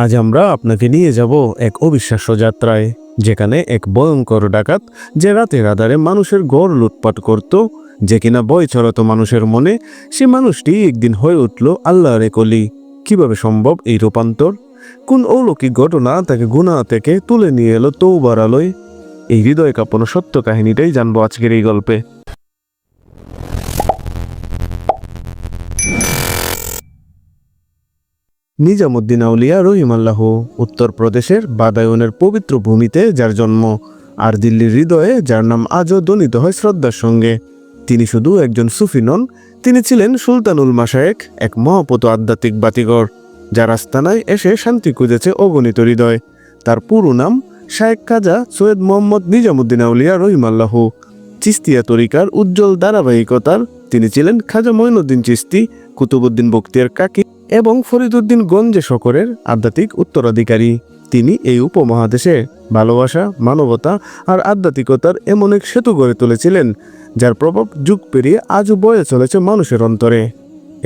আজ আমরা আপনাকে নিয়ে যাব এক অবিশ্বাস্য যাত্রায়, যেখানে এক ভয়ঙ্কর ডাকাত যে রাতের আধারে মানুষের গড় লুটপাট করত, যে কিনা ভয় ছড়াতো মানুষের মনে, সে মানুষটি একদিন হয়ে উঠল আল্লাহর এক অলি। কিভাবে সম্ভব এই রূপান্তর? কোন অলৌকিক ঘটনা তাকে গুনাহ থেকে তুলে নিয়ে এলো তওবার আলোয়? এই হৃদয় কাঁপানো সত্য কাহিনীটাই জানবো আজকের এই গল্পে। নিজামুদ্দিন আউলিয়া রহিমাল্লাহ উত্তরপ্রদেশের বাদায়নের পবিত্র ভূমিতে যার জন্ম, আর দিল্লির হৃদয়ে যার নাম আজও ধ্বনিত হয় শ্রদ্ধার সঙ্গে। তিনি শুধু একজন সুফি নন, তিনি ছিলেন সুলতানুল মাশায়েখ, এক মহাপত আধ্যাত্মিক বাতিঘর, যার আস্তানায় এসে শান্তি খুঁজেছে অগণিত হৃদয়। তার পুরো নাম শায়েখ খাজা সৈয়দ মোহাম্মদ নিজামুদ্দিন আউলিয়া রহিমাল্লাহ। চিস্তিয়া তরিকার উজ্জ্বল ধারাবাহিকতার তিনি ছিলেন খাজা মঈনুদ্দিন চিস্তি, কুতুবউদ্দিন বখতিয়ার কাকি এবং ফরিদউদ্দিন গঞ্জে শকরের আধ্যাত্মিক উত্তরাধিকারী। তিনি এই উপমহাদেশে ভালোবাসা, মানবতা আর আধ্যাত্মিকতার এমন এক সেতু গড়ে তুলেছিলেন, যার প্রভাব যুগ পেরিয়ে আজও বয়ে চলেছে মানুষের অন্তরে।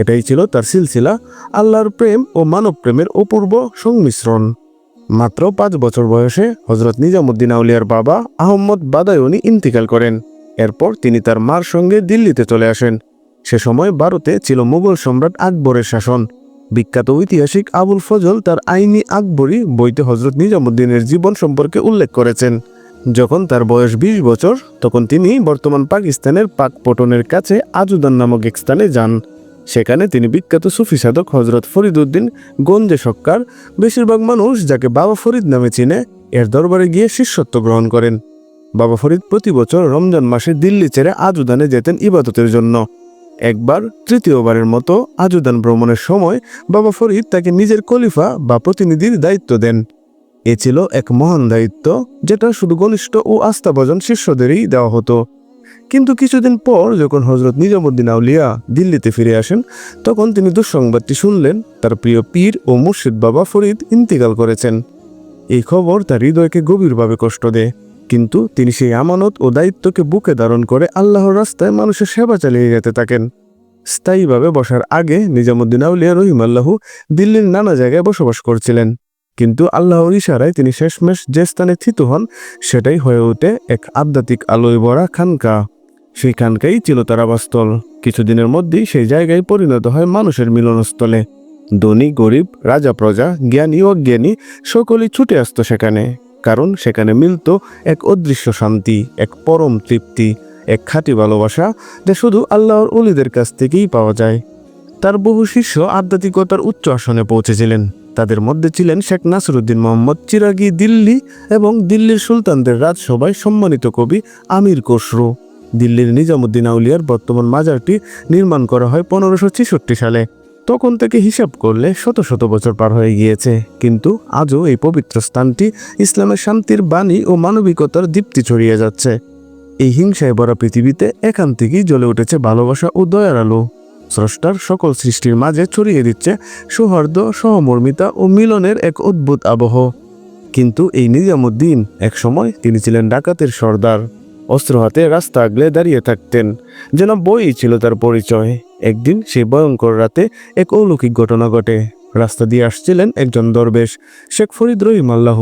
এটাই ছিল তার সিলসিলা, আল্লাহর প্রেম ও মানব প্রেমের অপূর্ব সংমিশ্রণ। মাত্র 5 বছর বয়সে হজরত নিজামুদ্দিন আউলিয়ার বাবা আহম্মদ বাদায়ুনি ইন্তিকাল করেন। এরপর তিনি তার মার সঙ্গে দিল্লিতে চলে আসেন। সে সময় ভারতে ছিল মুঘল সম্রাট আকবরের শাসন। বিখ্যাত ঐতিহাসিক আবুল ফজল তার আইনি আকবরী বইতে হজরত নিজামুদ্দিনের জীবন সম্পর্কে উল্লেখ করেছেন। যখন তার বয়স 20 বছর, তখন তিনি বর্তমান পাকিস্তানের পাকপটনের কাছে আজুদান নামক এক স্থানে যান। সেখানে তিনি বিখ্যাত সুফি সাধক হজরত ফরিদউদ্দিন গঞ্জে শক্কার, বেশিরভাগ মানুষ যাকে বাবা ফরিদ নামে চিনে, এর দরবারে গিয়ে শিষ্যত্ব গ্রহণ করেন। বাবা ফরিদ প্রতি বছর রমজান মাসে দিল্লি ছেড়ে আজুদানে যেতেন ইবাদতের জন্য। একবার, তৃতীয়বারের মতো আজুদান ভ্রমণের সময় বাবা ফরিদ তাকে নিজের খলিফা বা প্রতিনিধির দায়িত্ব দেন। এ ছিল এক মহান দায়িত্ব, যেটা শুধু ঘনিষ্ঠ ও আস্থাভাজন শিষ্যদেরই দেওয়া হতো। কিন্তু কিছুদিন পর যখন হজরত নিজামুদ্দিন আউলিয়া দিল্লিতে ফিরে আসেন, তখন তিনি দুঃসংবাদটি শুনলেন, তার প্রিয় পীর ও মুর্শিদ বাবা ফরিদ ইন্তিকাল করেছেন। এই খবর তার হৃদয়কে গভীরভাবে কষ্ট দেয়, কিন্তু তিনি সেই আমানত ও দায়িত্বকে বুকে ধারণ করে আল্লাহর রাস্তায় মানুষের সেবা চালিয়ে যেতে থাকেন। স্থায়ীভাবে বসার আগে নিজামুদ্দিন আউলিয়া রহিমাল্লাহ দিল্লির নানা জায়গায় বসবাস করছিলেন, কিন্তু আল্লাহর ইশারায় তিনি শেষমেশ যে স্থানে থিত হন, সেটাই হয়ে ওঠে এক আধ্যাত্মিক আলোয় ভরা খানকা। সেই খানকাই ছিল তার আবাসস্থল। কিছুদিনের মধ্যেই সেই জায়গায় পরিণত হয় মানুষের মিলনস্থলে। ধনী গরিব, রাজা প্রজা, জ্ঞানী অজ্ঞানী সকলেই ছুটে আসতো সেখানে, কারণ সেখানে মিলত এক অদৃশ্য শান্তি, এক পরম তৃপ্তি, এক খাঁটি ভালোবাসা, যা শুধু আল্লাহর ওলিদের কাছ থেকেই পাওয়া যায়। তার বহু শিষ্য আধ্যাত্মিকতার উচ্চ আসনে পৌঁছেছিলেন। তাদের মধ্যে ছিলেন শেখ নাসিরউদ্দিন মোহাম্মদ চিরাগি দিল্লি এবং দিল্লির সুলতানদের রাজসভায় সম্মানিত কবি আমির খসরু। দিল্লির নিজামুদ্দিন আউলিয়ার বর্তমান মাজারটি নির্মাণ করা হয় 1566 সালে। তখন থেকে হিসাব করলে শত শত বছর পার হয়ে গিয়েছে, কিন্তু আজও এই পবিত্র স্থানটি ইসলামের শান্তির বাণী ও মানবিকতার দীপ্তি ছড়িয়ে যাচ্ছে। এই হিংসায় ভরা পৃথিবীতে এখান থেকেই জ্বলে উঠেছে ভালোবাসা ও দয়ার আলো। স্রষ্টার সকল সৃষ্টির মাঝে ছড়িয়ে দিচ্ছে সৌহার্দ্য, সহমর্মিতা ও মিলনের এক অদ্ভুত আবহ। কিন্তু এই নিজামুদ্দিন, এক সময় তিনি ছিলেন ডাকাতের সর্দার। অস্ত্র হাতে রাস্তা আগলে দাঁড়িয়ে থাকতেন, যেন বই ছিল তার পরিচয়। একদিন সেই ভয়ঙ্কর রাতে এক অলৌকিক ঘটনা ঘটে। রাস্তা দিয়ে আসছিলেন একজন দরবেশ, শেখ ফরিদ রহিমাল্লাহ।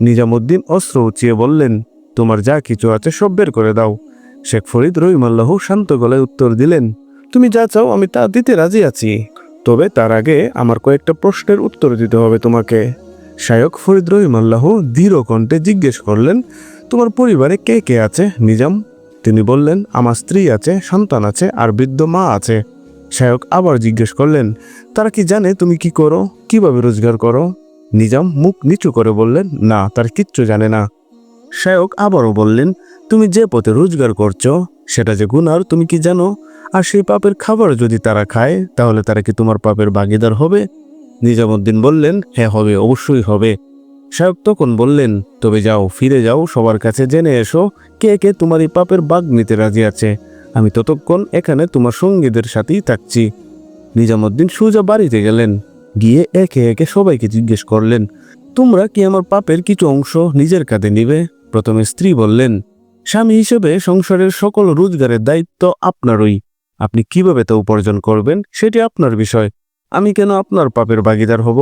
নিজামুদ্দিন অস্ত্র উঁচিয়ে বললেন, তোমার যা কিছু আছে সব বের করে দাও। শেখ ফরিদ রহিমাল্লাহ শান্ত গলায় উত্তর দিলেন, তুমি যা চাও আমি তা দিতে রাজি আছি, তবে তার আগে আমার কয়েকটা প্রশ্নের উত্তর দিতে হবে তোমাকে। শায়খ ফরিদ রহিমাল্লাহ দৃঢ় কণ্ঠে জিজ্ঞেস করলেন, তোমার পরিবারে কে কে আছে নিজাম? তিনি বললেন, আমার স্ত্রী আছে, সন্তান আছে আর বৃদ্ধ মা আছে। শায়খ আবার জিজ্ঞেস করলেন, তারা কি জানে তুমি কি করো, কিভাবে রোজগার করো? নিজাম মুখ নিচু করে বললেন, না, তার কিচ্ছু জানে না। শায়খ আবারও বললেন, তুমি যে পথে রোজগার করছো সেটা যে গুনার তুমি কি জানো? আর সেই পাপের খাবার যদি তারা খায়, তাহলে তারা কি তোমার পাপের ভাগীদার হবে? নিজামুদ্দিন বললেন, হ্যাঁ হবে, অবশ্যই হবে। শায়খ তখন বললেন, তবে যাও, ফিরে যাও, সবার কাছে জেনে এসো কে কে তোমার এই পাপের ভাগ নিতে রাজি আছে। আমি ততক্ষণ এখানে তোমার সঙ্গীদের সাথেই থাকছি। নিজামুদ্দিন সোজা বাড়িতে গেলেন। গিয়ে একে একে সবাইকে জিজ্ঞেস করলেন, তোমরা কি আমার পাপের কিছু অংশ নিজের কাঁধে নিবে? প্রথমে স্ত্রী বললেন, স্বামী হিসেবে সংসারের সকল রোজগারের দায়িত্ব আপনারই। আপনি কিভাবে তা উপার্জন করবেন সেটি আপনার বিষয়। আমি কেন আপনার পাপের ভাগীদার হব?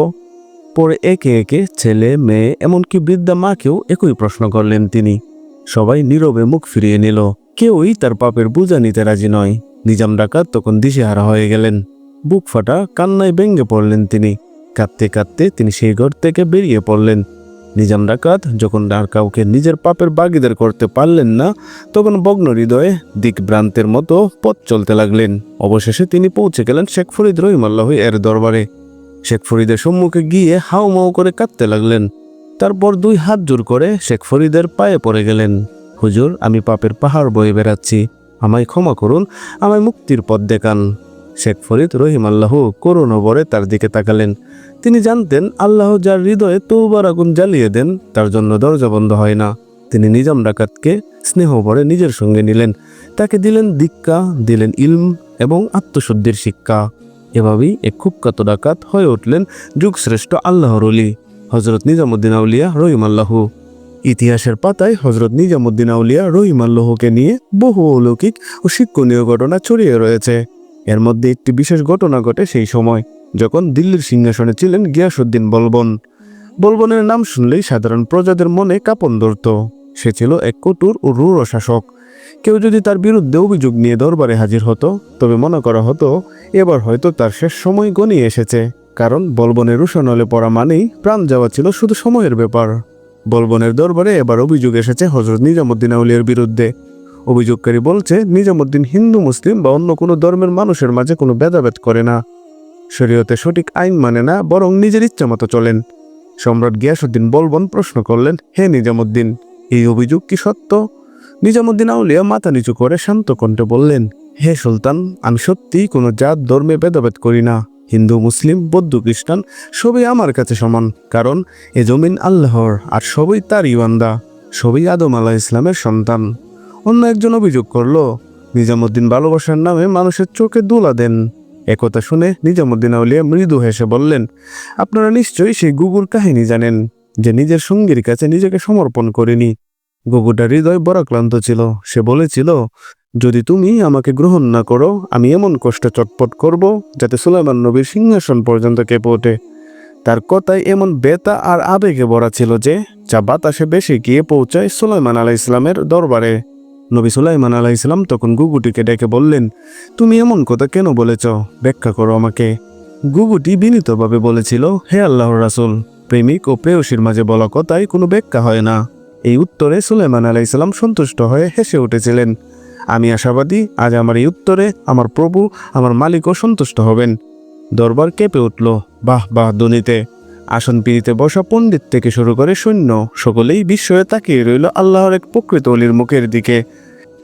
পরে একে একে ছেলে মেয়ে এমনকি বৃদ্ধা মাকেও একই প্রশ্ন করলেন তিনি। সবাই নীরবে মুখ ফিরিয়ে নিল, কেউই তার পাপের বোঝা নিতে রাজি নয়। নিজাম ডাকাত তখন দিশেহারা হয়ে গেলেন, বুক ফাটা কান্নায় ভেঙে পড়লেন তিনি। কাঁদতে কাঁদতে তিনি সেই ঘর থেকে বেরিয়ে পড়লেন। নিজাম ডাকাত যখন আর কাউকে নিজের পাপের ভাগীদার করতে পারলেন না, তখন ভগ্ন হৃদয়ে দিকভ্রান্তের মতো পথ চলতে লাগলেন। অবশেষে তিনি পৌঁছে গেলেন শেখ ফরিদ রহিমাল্লাহ এর দরবারে। শেখ ফরিদের সম্মুখে গিয়ে হাউমাউ করে কাঁদতে লাগলেন। তারপর 2 হাত জোর করে শেখ ফরিদের পায়ে পড়ে গেলেন। হুজুর, আমি পাপের পাহাড় বয়ে বেড়াচ্ছি, আমায় ক্ষমা করুন, আমায় মুক্তির পথ দেখান। শেখ ফরিদ রহিমাল্লাহ করুণ ভরে তার দিকে তাকালেন। তিনি জানতেন আল্লাহ যার হৃদয়ে তওবার আগুন জ্বালিয়ে দেন তার জন্য দরজা বন্ধ হয় না। তিনি নিজাম ডাকাতকে স্নেহ ভরে নিজের সঙ্গে নিলেন, তাকে দিলেন দীক্ষা, দিলেন ইলম এবং আত্মশুদ্ধির শিক্ষা। এভাবেই এক কুখ্যাত ডাকাত হয়ে উঠলেন যুগশ্রেষ্ঠ আল্লাহর ওলি হযরত নিজামুদ্দিন আউলিয়া রহিমাল্লাহ। ইতিহাসের পাতায় হযরত নিজামুদ্দিন আউলিয়া রহিমাল্লাহকে নিয়ে বহু অলৌকিক ও শিক্ষণীয় ঘটনা ছড়িয়ে রয়েছে। এর মধ্যে একটি বিশেষ ঘটনা ঘটে সেই সময় যখন দিল্লির সিংহাসনে ছিলেন গিয়াসউদ্দিন বলবন। বলবনের নাম শুনলেই সাধারণ প্রজাদের মনে কাঁপন ধরত। সে ছিল এক কঠোর ও রূঢ় শাসক। কেউ যদি তার বিরুদ্ধে অভিযোগ নিয়ে দরবারে হাজির হতো, তবে মনে করা হতো এবার হয়তো তার শেষ সময় গনিয়ে এসেছে। কারণ বলবনের রোষানলে পড়া মানেই প্রাণ যাওয়া ছিল শুধু সময়ের ব্যাপার। বলবনের দরবারে এবার অভিযোগ এসেছে হযরত নিজামুদ্দিন আউলিয়ার বিরুদ্ধে। অভিযোগকারী বলছে নিজামুদ্দিন হিন্দু মুসলিম বা অন্য কোনো ধর্মের মানুষের মাঝে কোনো ভেদাভেদ করে না, শরীয়তে সঠিক আইন মানে না, বরং নিজের ইচ্ছা মতো চলেন। সম্রাট গিয়াসউদ্দিন বলবন প্রশ্ন করলেন, হে নিজামুদ্দিন, এই অভিযোগ কি সত্য? নিজামুদ্দিন আউলিয়া মাথা নিচু করে শান্ত কণ্ঠে বললেন, হে সুলতান, আমি সত্যিই কোনো জাত ধর্মে ভেদাভেদ করি না। হিন্দু মুসলিম বৌদ্ধ খ্রিস্টান সবই আমার কাছে সমান, কারণ এ জমিন আল্লাহর আর সবই তারই বান্দা, সবই আদম আলাইহিস ইসলামের সন্তান। অন্য একজন অভিযোগ করল, নিজামুদ্দিন ভালোবাসার নামে মানুষের চোখে ধুলা দেন। একথা শুনে নিজামুদ্দিন আউলিয়া মৃদু হেসে বললেন, আপনারা নিশ্চয়ই সেই গুগুর কাহিনী জানেন, যে নিজের সঙ্গীর কাছে নিজেকে সমর্পণ করেনি। গুগুটার হৃদয় বরাক্লান্ত ছিল। সে বলেছিল, যদি তুমি আমাকে গ্রহণ না করো, আমি এমন কষ্টে চটপট করব যাতে সুলাইমান নবীর সিংহাসন পর্যন্ত কেঁপে ওঠে। তার কথায় এমন বেতা আর আবেগে ভরা ছিল যে যা বাতাসে বেশি গিয়ে পৌঁছায় সুলাইমান আলাইহিস ইসলামের দরবারে। নবী সুলাইমান আলাইহিস ইসলাম তখন গুগুটিকে ডেকে বললেন, তুমি এমন কথা কেন বলেছ? ব্যাখ্যা করো আমাকে। গুগুটি বিনীতভাবে বলেছিল, হে আল্লাহর রাসূল, প্রেমিক ও প্রেয়সীর মাঝে বলা কথায় কোনো ব্যাখ্যা হয় না। এই উত্তরে সুলাইমান আলাইহিস সালাম সন্তুষ্ট হয়ে হেসে উঠেছিলেন। আমি আশাবাদী আজ আমার এই উত্তরে আমার প্রভু, আমার মালিকও সন্তুষ্ট হবেন। দরবার কেঁপে উঠল বাহ বাহ ধ্বনিতে। আসন পিড়িতে বসা পণ্ডিত থেকে শুরু করে সৈন্য সকলেই বিস্ময়ে তাকিয়ে রইল আল্লাহর এক প্রকৃত অলির মুখের দিকে।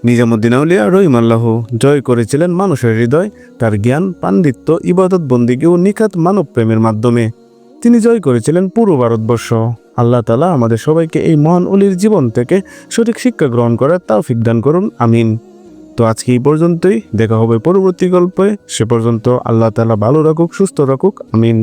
নিজামুদ্দিন আউলিয়া রহিমাল্লাহ জয় করেছিলেন মানুষের হৃদয় তার জ্ঞান, পাণ্ডিত্য, ইবাদত বন্দিগি ও নিখাত মানব প্রেমের মাধ্যমে। তিনি জয় করেছিলেন পুরো ভারতবর্ষ। আল্লাহ তাআলা আমাদের সবাইকে এই মহান অলির জীবন থেকে সঠিক শিক্ষা গ্রহণ করার তৌফিক দান করুন, আমিন। তো আজকে এই পর্যন্তই, দেখা হবে পরবর্তী গল্পে। সে পর্যন্ত আল্লাহ তাআলা ভালো রাখুক, সুস্থ রাখুক, আমিন।